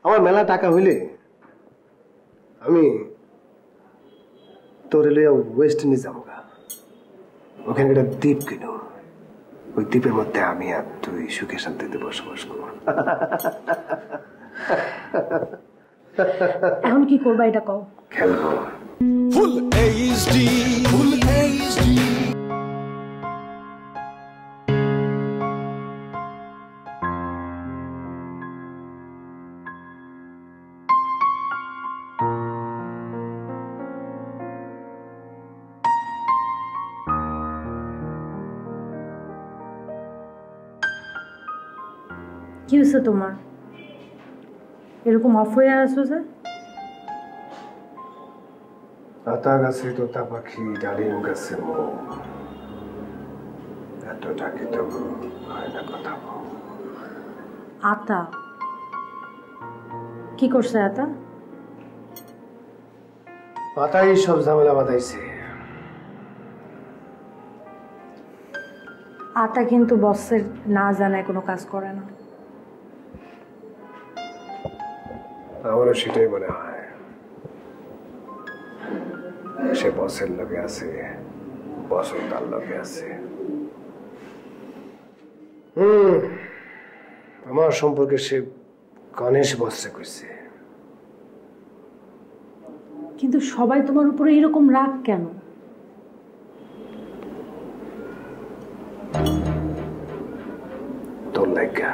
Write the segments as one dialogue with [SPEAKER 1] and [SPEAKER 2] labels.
[SPEAKER 1] আমার মেলা টাকা হইলে আমি তোর লইয়া ওয়েস্ট ইন্ডিজ যাবো। ওখানে একটা দ্বীপ কিনো, ওই দ্বীপের মধ্যে আমি আর তুই সুখে শান্তিতে বসবাস করবো।
[SPEAKER 2] এখন কি করবা এটা কও?
[SPEAKER 1] খেলবো।
[SPEAKER 3] Full HD, full HD.
[SPEAKER 2] কি হয়েছে তোমার? এরকম অফ হয়ে আসো যে?
[SPEAKER 1] আতা গাছে তোতা পাখি, ডালিম গাছে মৌ, এত ডাকি তবু হয় না কথা।
[SPEAKER 2] আতা কি করছে? আতা
[SPEAKER 1] পাতাই সব ঝামেলা বাতাইছে।
[SPEAKER 2] আতা কিন্তু বসের না জানায় কোনো কাজ করে না।
[SPEAKER 1] আমারও সেটাই মনে হয়। সে বসের লগে আছে, বসও তার লগে আছে। আমার সম্পর্কে সে গণেশ বসে কইছে।
[SPEAKER 2] কিন্তু সবাই তোমার উপরে এরকম রাগ কেন?
[SPEAKER 1] তোর লাগা।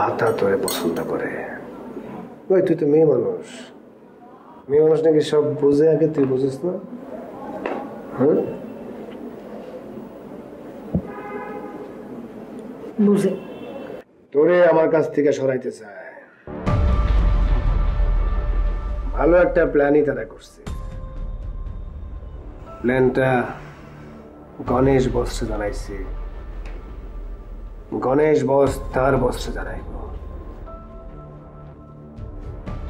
[SPEAKER 1] আতা তোরে পছন্দ করে। ওই তুই তো মেয়ে মানুষ, মেয়ে মানুষ নাকি সব বুঝে আগে, তুই বুঝিস না?
[SPEAKER 2] বুঝে
[SPEAKER 1] তোরে আমার কাছ থেকে সরাইতে চায়। ভালো একটা প্ল্যানই তারা করছে। প্ল্যানটা গণেশ বসে জানাইছে, গণেশ বস তার বসে জানাইব।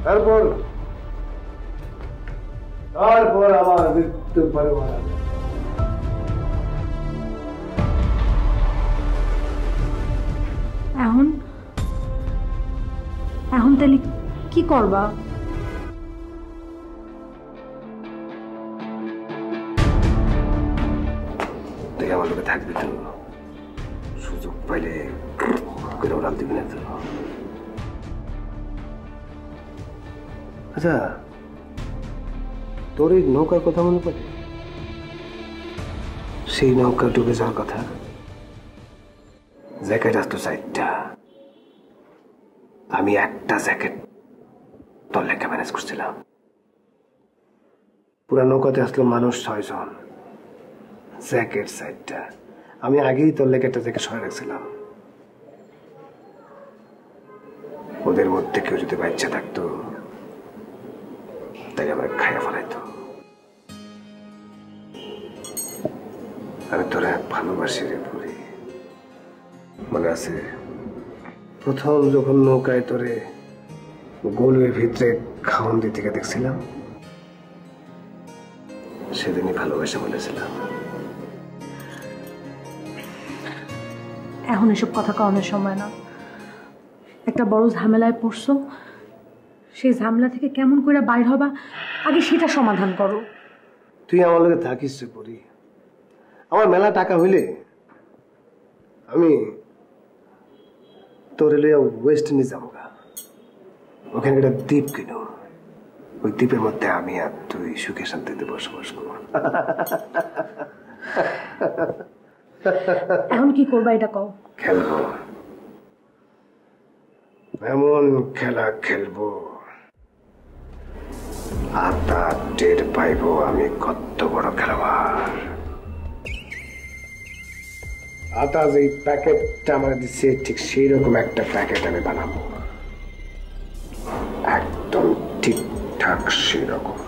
[SPEAKER 1] তারপর আমার মৃত্যু পরে মারা যাবে।
[SPEAKER 2] এখন তাহলে কি করবা?
[SPEAKER 1] তুই আমার লোকে থাকবি তো, সুযোগ পাইলে করে ওরাল দিবি না তো? আচ্ছা, তোর এই নৌকার কথা মনে পড়ে? সেই নৌকা ডুবে যাওয়ার কথা। জ্যাকেট আসতো 4টা, আমি একটা জ্যাকেট তোর লেখা ম্যানেজ করছিলাম। পুরা নৌকাতে আসলো মানুষ 6 জন, জ্যাকেট 4টা। আমি আগেই তোর লেখা একটা জ্যাকেট সরাই রাখছিলাম। ওদের মধ্যে কেউ যদি বাচ্চা থাকতো তাই আমার খাইয়া ফেলাইতো। আমি তোরা ভালোবাসি রে পুরি। মনে আছে প্রথম যখন নৌকায় তোরে গোলের ভিতরে খাওয়ান দিতে দেখছিলাম, সেদিনই ভালোবাসা বলেছিলাম।
[SPEAKER 2] এখন এসব কথা কারণের সময় না। একটা বড় ঝামেলায় পড়ছো, সেই ঝামেলা থেকে কেমন করে বাইর হবা আগে সেটা সমাধান করো।
[SPEAKER 1] তুই আমার লগে থাকিস রে পরি। আমার মেলা টাকা হইলে আমি তোর লইয়া ওয়েস্ট ইন্ডিজ যাবো। ওখানে একটা দ্বীপ কিনো, ওই দ্বীপের মধ্যে আমি আর তুই সুখে শান্তিতে বসবাস করবো।
[SPEAKER 2] এখন কি করবা এটা কও?
[SPEAKER 1] খেলবো, এমন খেলা খেলবো আতা টের পাইবো আমি কত বড় খেলোয়াড়। আতা যে প্যাকেটটা আমার দিচ্ছে ঠিক সেই রকম একটা প্যাকেট আমি বানাবো, একদম ঠিকঠাক সেরকম।